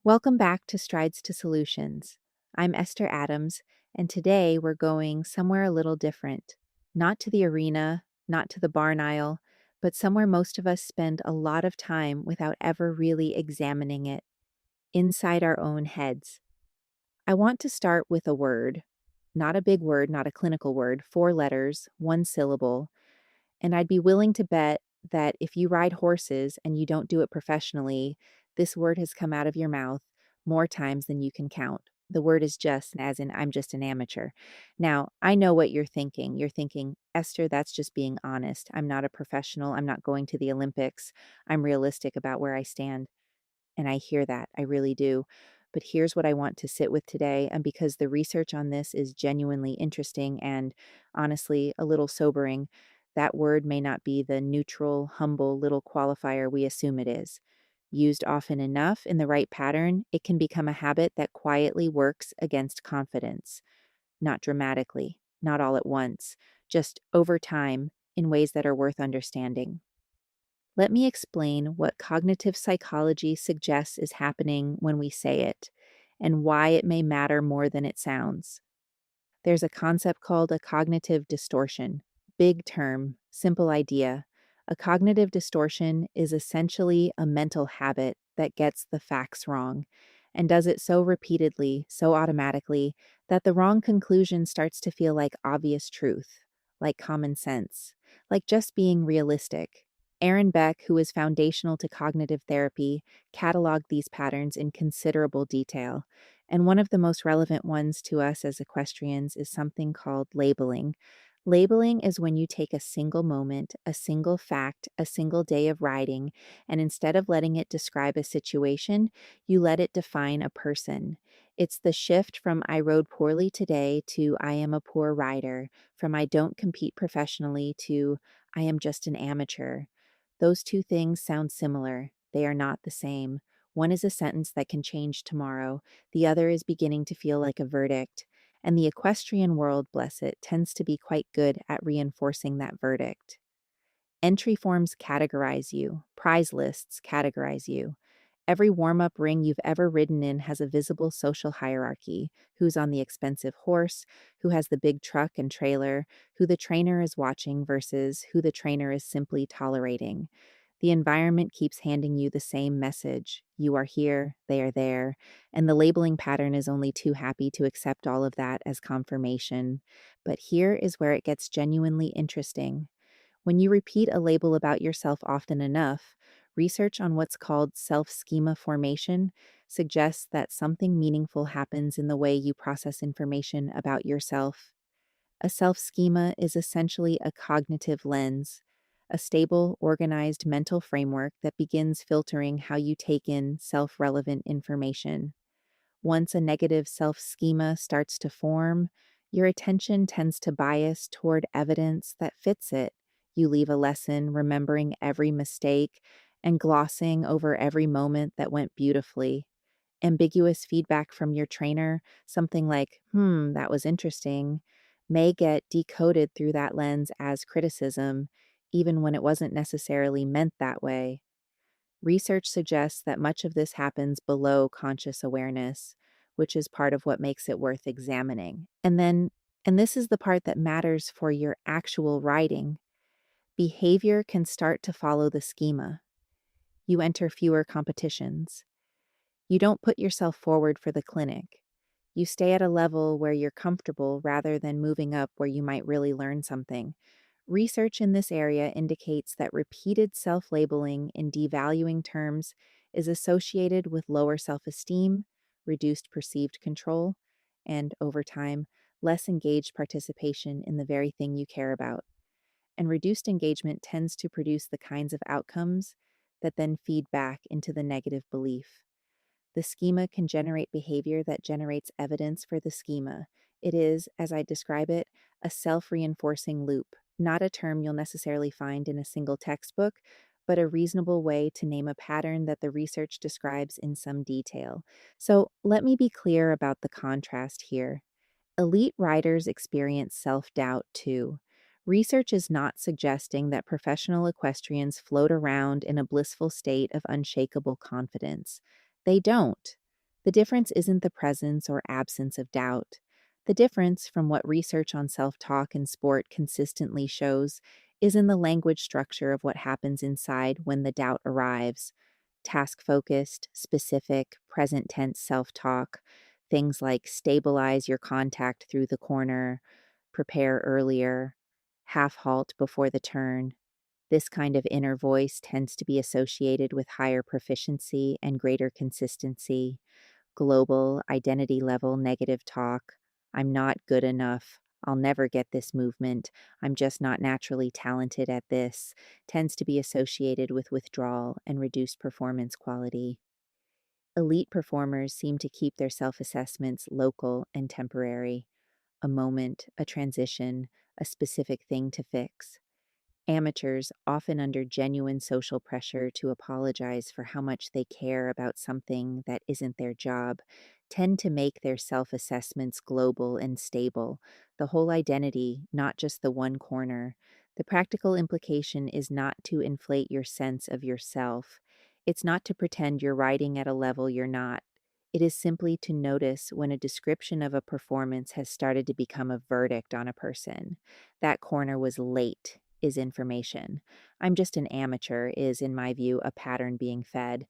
Welcome back to Strides to Solutions. I'm Esther Adams, and today we're going somewhere a little different. Not to the arena, not to the barn aisle, but somewhere most of us spend a lot of time without ever really examining it, inside our own heads. I want to start with a word, not a big word, not a clinical word, 4 letters, 1 syllable, and I'd be willing to bet that if you ride horses and you don't do it professionally, this word has come out of your mouth more times than you can count. The word is just, as in, I'm just an amateur. Now, I know what you're thinking. You're thinking, Esther, that's just being honest. I'm not a professional. I'm not going to the Olympics. I'm realistic about where I stand. And I hear that. I really do. But here's what I want to sit with today. And because the research on this is genuinely interesting and honestly a little sobering, that word may not be the neutral, humble little qualifier we assume it is. Used often enough in the right pattern, it can become a habit that quietly works against confidence. Not dramatically, not all at once, just over time in ways that are worth understanding. Let me explain what cognitive psychology suggests is happening when we say it, and why it may matter more than it sounds. There's a concept called a cognitive distortion. Big term, simple idea. A cognitive distortion is essentially a mental habit that gets the facts wrong and does it so repeatedly, so automatically, that the wrong conclusion starts to feel like obvious truth, like common sense, like just being realistic. Aaron Beck, who is foundational to cognitive therapy, cataloged these patterns in considerable detail. And one of the most relevant ones to us as equestrians is something called labeling. Labeling is when you take a single moment, a single fact, a single day of riding, and instead of letting it describe a situation, you let it define a person. It's the shift from I rode poorly today to I am a poor rider, from I don't compete professionally to I am just an amateur. Those two things sound similar. They are not the same. One is a sentence that can change tomorrow. The other is beginning to feel like a verdict. And the equestrian world, bless it, tends to be quite good at reinforcing that verdict. Entry forms categorize you, prize lists categorize you. Every warm up ring you've ever ridden in has a visible social hierarchy: who's on the expensive horse, who has the big truck and trailer, who the trainer is watching versus who the trainer is simply tolerating. The environment keeps handing you the same message: you are here, they are there, and the labeling pattern is only too happy to accept all of that as confirmation. But here is where it gets genuinely interesting. When you repeat a label about yourself often enough, research on what's called self-schema formation suggests that something meaningful happens in the way you process information about yourself. A self-schema is essentially a cognitive lens, a stable, organized mental framework that begins filtering how you take in self-relevant information. Once a negative self-schema starts to form, your attention tends to bias toward evidence that fits it. You leave a lesson remembering every mistake and glossing over every moment that went beautifully. Ambiguous feedback from your trainer, something like, that was interesting, may get decoded through that lens as criticism, even when it wasn't necessarily meant that way. Research suggests that much of this happens below conscious awareness, which is part of what makes it worth examining. And this is the part that matters for your actual writing. Behavior can start to follow the schema. You enter fewer competitions. You don't put yourself forward for the clinic. You stay at a level where you're comfortable rather than moving up where you might really learn something. Research in this area indicates that repeated self-labeling in devaluing terms is associated with lower self-esteem, reduced perceived control, and, over time, less engaged participation in the very thing you care about. And reduced engagement tends to produce the kinds of outcomes that then feed back into the negative belief. The schema can generate behavior that generates evidence for the schema. It is, as I describe it, a self-reinforcing loop, not a term you'll necessarily find in a single textbook, but a reasonable way to name a pattern that the research describes in some detail. So let me be clear about the contrast here. Elite riders experience self-doubt too. Research is not suggesting that professional equestrians float around in a blissful state of unshakable confidence. They don't. The difference isn't the presence or absence of doubt. The difference, from what research on self talk in sport consistently shows, is in the language structure of what happens inside when the doubt arrives. Task focused, specific, present tense self talk, things like stabilize your contact through the corner, prepare earlier, half halt before the turn. This kind of inner voice tends to be associated with higher proficiency and greater consistency. Global, identity level negative talk. I'm not good enough. I'll never get this movement. I'm just not naturally talented at this, tends to be associated with withdrawal and reduced performance quality. Elite performers seem to keep their self assessments local and temporary, a moment, a transition, a specific thing to fix. Amateurs, often under genuine social pressure to apologize for how much they care about something that isn't their job, tend to make their self assessments global and stable, the whole identity, not just the one corner. The practical implication is not to inflate your sense of yourself. It's not to pretend you're riding at a level you're not. It is simply to notice when a description of a performance has started to become a verdict on a person. That corner was late is information. I'm just an amateur is, in my view, a pattern being fed.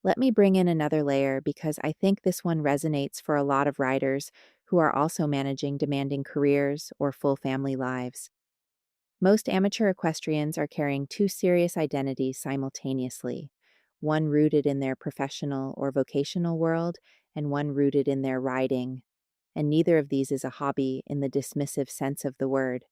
Let me bring in another layer because I think this one resonates for a lot of riders who are also managing demanding careers or full family lives. Most amateur equestrians are carrying two serious identities simultaneously, one rooted in their professional or vocational world, and one rooted in their riding. And neither of these is a hobby in the dismissive sense of the word.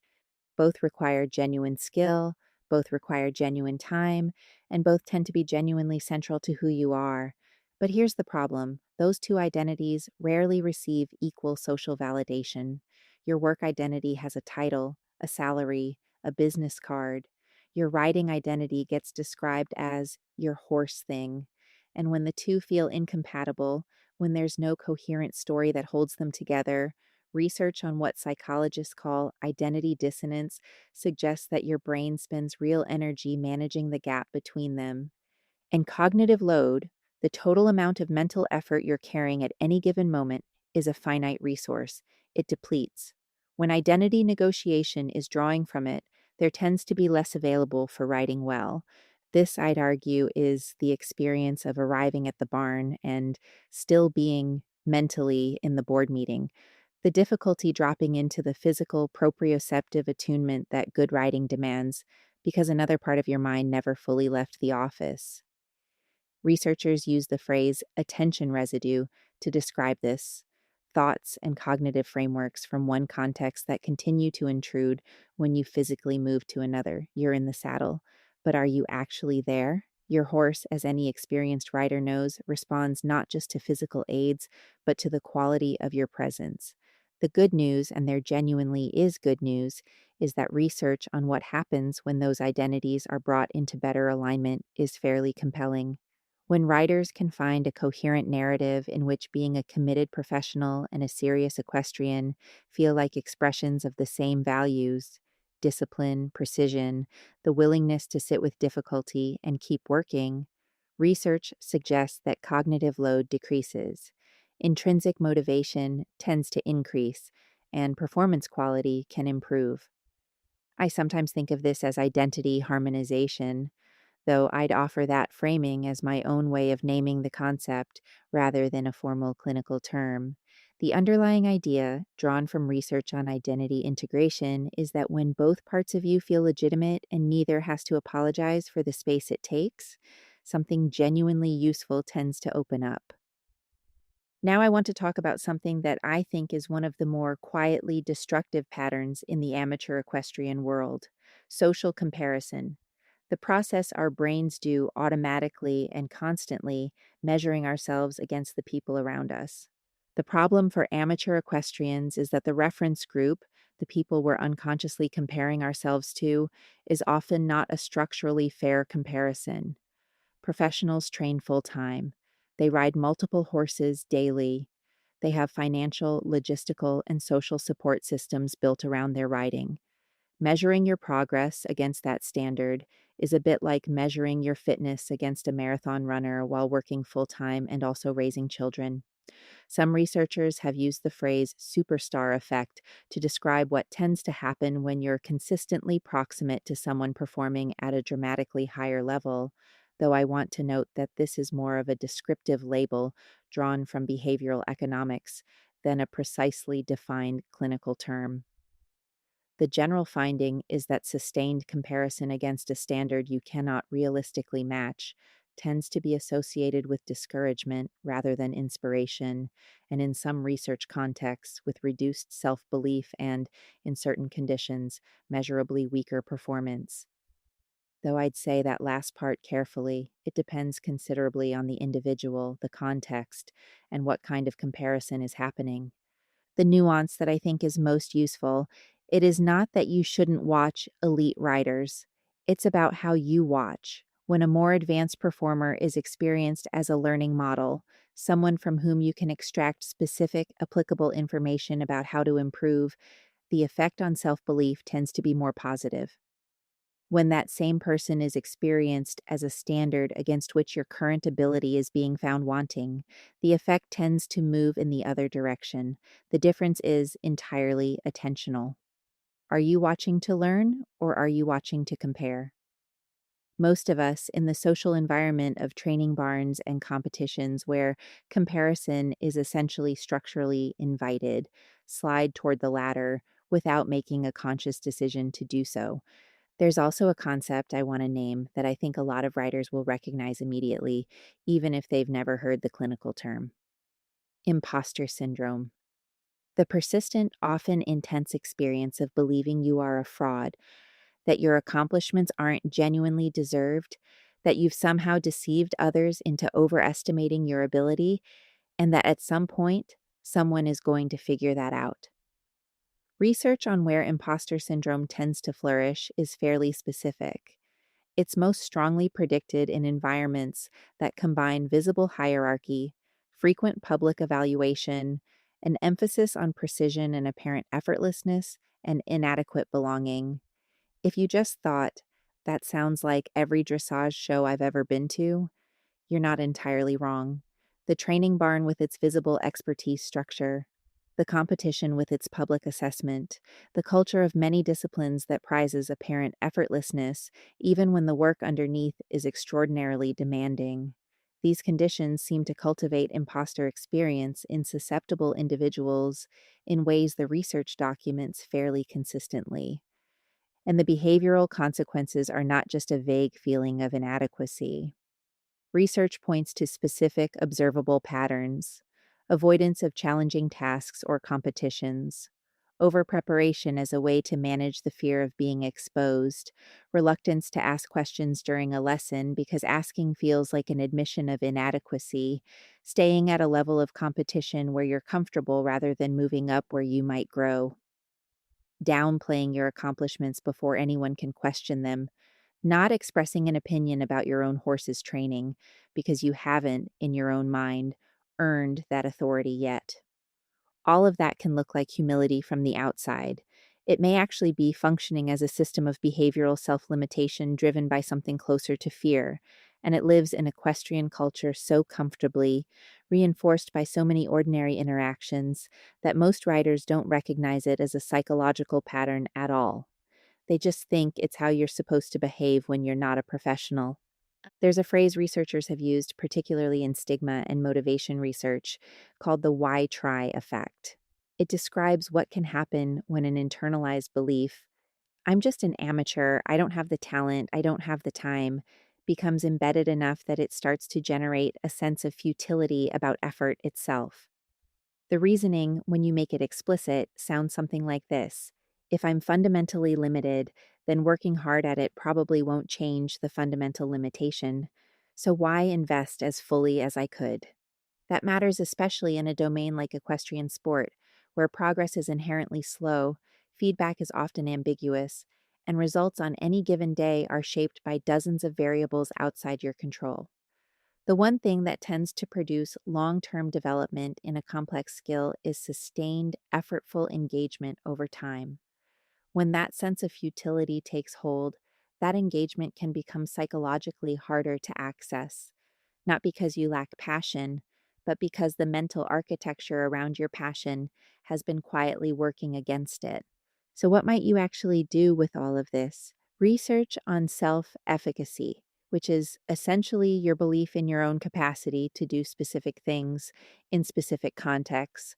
Both require genuine skill, both require genuine time, and both tend to be genuinely central to who you are. But here's the problem: those two identities rarely receive equal social validation. Your work identity has a title, a salary, a business card. Your riding identity gets described as your horse thing. And when the two feel incompatible, when there's no coherent story that holds them together, research on what psychologists call identity dissonance suggests that your brain spends real energy managing the gap between them. And cognitive load, the total amount of mental effort you're carrying at any given moment, is a finite resource. It depletes. When identity negotiation is drawing from it, there tends to be less available for writing well. This, I'd argue, is the experience of arriving at the barn and still being mentally in the board meeting. The difficulty dropping into the physical proprioceptive attunement that good writing demands, because another part of your mind never fully left the office. Researchers use the phrase attention residue to describe this: thoughts and cognitive frameworks from one context that continue to intrude when you physically move to another. You're in the saddle, but are you actually there? Your horse, as any experienced rider knows, responds not just to physical aids, but to the quality of your presence. The good news, and there genuinely is good news, is that research on what happens when those identities are brought into better alignment is fairly compelling. When writers can find a coherent narrative in which being a committed professional and a serious equestrian feel like expressions of the same values, discipline, precision, the willingness to sit with difficulty and keep working, research suggests that cognitive load decreases. Intrinsic motivation tends to increase, and performance quality can improve. I sometimes think of this as identity harmonization, though I'd offer that framing as my own way of naming the concept rather than a formal clinical term. The underlying idea, drawn from research on identity integration, is that when both parts of you feel legitimate and neither has to apologize for the space it takes, something genuinely useful tends to open up. Now I want to talk about something that I think is one of the more quietly destructive patterns in the amateur equestrian world: social comparison. The process our brains do automatically and constantly, measuring ourselves against the people around us. The problem for amateur equestrians is that the reference group, the people we're unconsciously comparing ourselves to, is often not a structurally fair comparison. Professionals train full time. They ride multiple horses daily. They have financial, logistical, and social support systems built around their riding. Measuring your progress against that standard is a bit like measuring your fitness against a marathon runner while working full time and also raising children. Some researchers have used the phrase superstar effect to describe what tends to happen when you're consistently proximate to someone performing at a dramatically higher level, though I want to note that this is more of a descriptive label drawn from behavioral economics than a precisely defined clinical term. The general finding is that sustained comparison against a standard you cannot realistically match tends to be associated with discouragement rather than inspiration, and in some research contexts, with reduced self belief and, in certain conditions, measurably weaker performance. Though I'd say that last part carefully, it depends considerably on the individual, the context, and what kind of comparison is happening. The nuance that I think is most useful, it is not that you shouldn't watch elite riders. It's about how you watch. When a more advanced performer is experienced as a learning model, someone from whom you can extract specific, applicable information about how to improve, the effect on self belief tends to be more positive. When that same person is experienced as a standard against which your current ability is being found wanting, the effect tends to move in the other direction. The difference is entirely attentional. Are you watching to learn, or are you watching to compare? Most of us, in the social environment of training barns and competitions where comparison is essentially structurally invited, slide toward the latter without making a conscious decision to do so. There's also a concept I want to name that I think a lot of writers will recognize immediately, even if they've never heard the clinical term: imposter syndrome. The persistent, often intense experience of believing you are a fraud, that your accomplishments aren't genuinely deserved, that you've somehow deceived others into overestimating your ability, and that at some point, someone is going to figure that out. Research on where imposter syndrome tends to flourish is fairly specific. It's most strongly predicted in environments that combine visible hierarchy, frequent public evaluation, an emphasis on precision and apparent effortlessness, and inadequate belonging. If you just thought, that sounds like every dressage show I've ever been to, you're not entirely wrong. The training barn with its visible expertise structure, the competition with its public assessment, the culture of many disciplines that prizes apparent effortlessness, even when the work underneath is extraordinarily demanding. These conditions seem to cultivate imposter experience in susceptible individuals in ways the research documents fairly consistently. And the behavioral consequences are not just a vague feeling of inadequacy. Research points to specific observable patterns: avoidance of challenging tasks or competitions, overpreparation as a way to manage the fear of being exposed, reluctance to ask questions during a lesson because asking feels like an admission of inadequacy, staying at a level of competition where you're comfortable rather than moving up where you might grow, downplaying your accomplishments before anyone can question them, not expressing an opinion about your own horse's training because you haven't, in your own mind, earned that authority yet. All of that can look like humility from the outside. It may actually be functioning as a system of behavioral self limitation driven by something closer to fear, and it lives in equestrian culture so comfortably, reinforced by so many ordinary interactions, that most writers don't recognize it as a psychological pattern at all. They just think it's how you're supposed to behave when you're not a professional. There's a phrase researchers have used, particularly in stigma and motivation research, called the why try effect. It describes what can happen when an internalized belief, I'm just an amateur, I don't have the talent, I don't have the time, becomes embedded enough that it starts to generate a sense of futility about effort itself. The reasoning, when you make it explicit, sounds something like this: if I'm fundamentally limited, then working hard at it probably won't change the fundamental limitation. So why invest as fully as I could? That matters especially in a domain like equestrian sport, where progress is inherently slow, feedback is often ambiguous, and results on any given day are shaped by dozens of variables outside your control. The one thing that tends to produce long-term development in a complex skill is sustained, effortful engagement over time. When that sense of futility takes hold, that engagement can become psychologically harder to access, not because you lack passion, but because the mental architecture around your passion has been quietly working against it. So, what might you actually do with all of this? Research on self efficacy, which is essentially your belief in your own capacity to do specific things in specific contexts,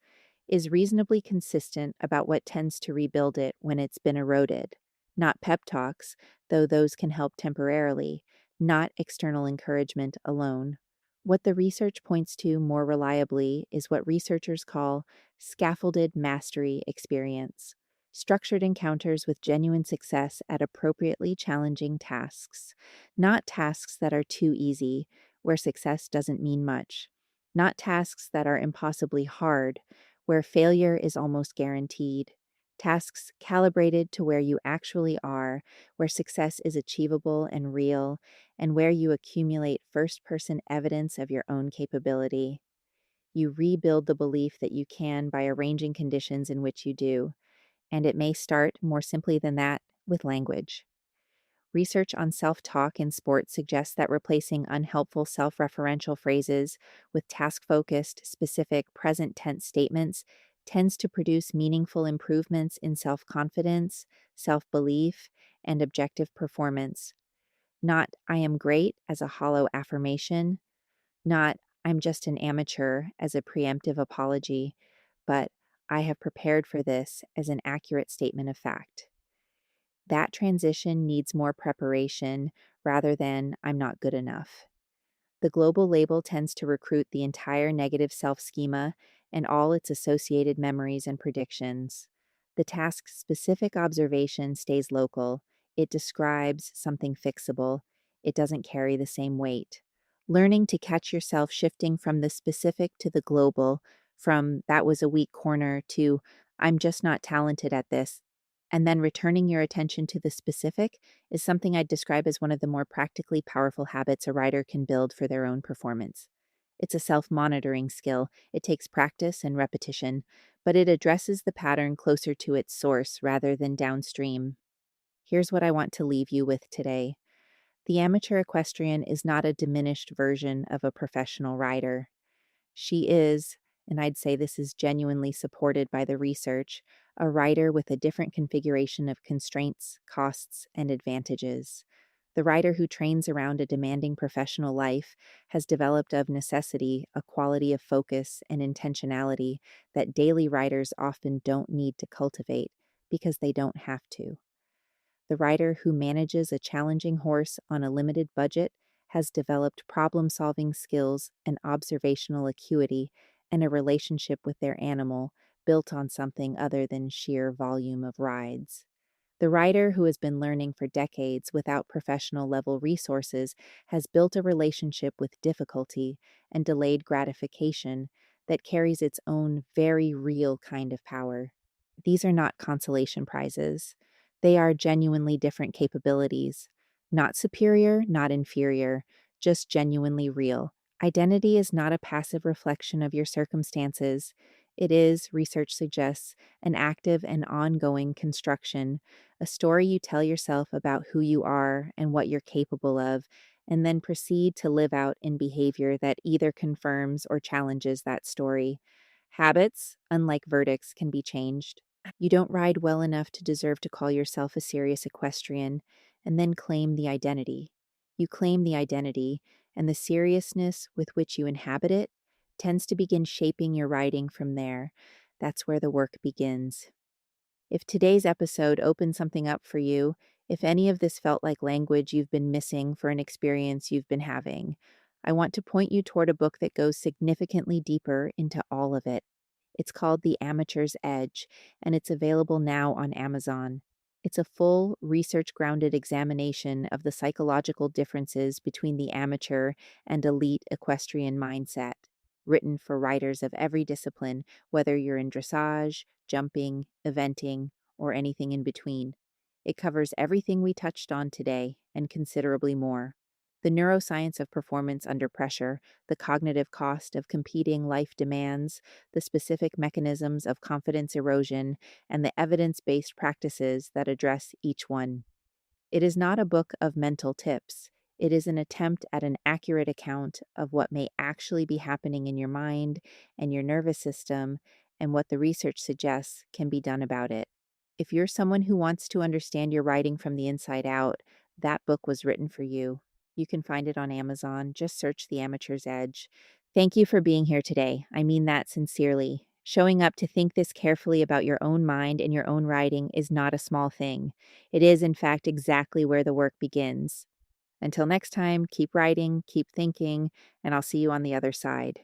is reasonably consistent about what tends to rebuild it when it's been eroded. Not pep talks, though those can help temporarily, not external encouragement alone. What the research points to more reliably is what researchers call scaffolded mastery experience, structured encounters with genuine success at appropriately challenging tasks, not tasks that are too easy, where success doesn't mean much, not tasks that are impossibly hard, where failure is almost guaranteed, tasks calibrated to where you actually are, where success is achievable and real, and where you accumulate first person evidence of your own capability. You rebuild the belief that you can by arranging conditions in which you do, and it may start more simply than that with language. Research on self talk in sports suggests that replacing unhelpful self referential phrases with task focused, specific, present tense statements tends to produce meaningful improvements in self confidence, self belief, and objective performance. Not, I am great as a hollow affirmation, not, I'm just an amateur as a preemptive apology, but I have prepared for this as an accurate statement of fact. That transition needs more preparation rather than I'm not good enough. The global label tends to recruit the entire negative self schema and all its associated memories and predictions. The task specific observation stays local. It describes something fixable. It doesn't carry the same weight. Learning to catch yourself shifting from the specific to the global, from that was a weak corner to I'm just not talented at this, and then returning your attention to the specific is something I'd describe as one of the more practically powerful habits a rider can build for their own performance. It's a self monitoring skill. It takes practice and repetition, but it addresses the pattern closer to its source rather than downstream. Here's what I want to leave you with today. The amateur equestrian is not a diminished version of a professional rider. She is, and I'd say this is genuinely supported by the research, a rider with a different configuration of constraints, costs, and advantages. The rider who trains around a demanding professional life has developed of necessity a quality of focus and intentionality that daily riders often don't need to cultivate because they don't have to. The rider who manages a challenging horse on a limited budget has developed problem solving skills and observational acuity and a relationship with their animal built on something other than sheer volume of rides. The rider who has been learning for decades without professional level resources has built a relationship with difficulty and delayed gratification that carries its own very real kind of power. These are not consolation prizes. They are genuinely different capabilities. Not superior, not inferior, just genuinely real. Identity is not a passive reflection of your circumstances. It is, research suggests, an active and ongoing construction, a story you tell yourself about who you are and what you're capable of, and then proceed to live out in behavior that either confirms or challenges that story. Habits, unlike verdicts, can be changed. You don't ride well enough to deserve to call yourself a serious equestrian and then claim the identity. You claim the identity, and the seriousness with which you inhabit it tends to begin shaping your riding from there. That's where the work begins. If today's episode opened something up for you, if any of this felt like language you've been missing for an experience you've been having, I want to point you toward a book that goes significantly deeper into all of it. It's called The Amateur's Edge, and it's available now on Amazon. It's a full, research grounded examination of the psychological differences between the amateur and elite equestrian mindset, written for riders of every discipline, whether you're in dressage, jumping, eventing, or anything in between. It covers everything we touched on today and considerably more. The neuroscience of performance under pressure, the cognitive cost of competing life demands, the specific mechanisms of confidence erosion, and the evidence based practices that address each one. It is not a book of mental tips. It is an attempt at an accurate account of what may actually be happening in your mind and your nervous system and what the research suggests can be done about it. If you're someone who wants to understand your writing from the inside out, that book was written for you. You can find it on Amazon. Just search The Amateur's Edge. Thank you for being here today. I mean that sincerely. Showing up to think this carefully about your own mind and your own writing is not a small thing. It is, in fact, exactly where the work begins. Until next time, keep writing, keep thinking, and I'll see you on the other side.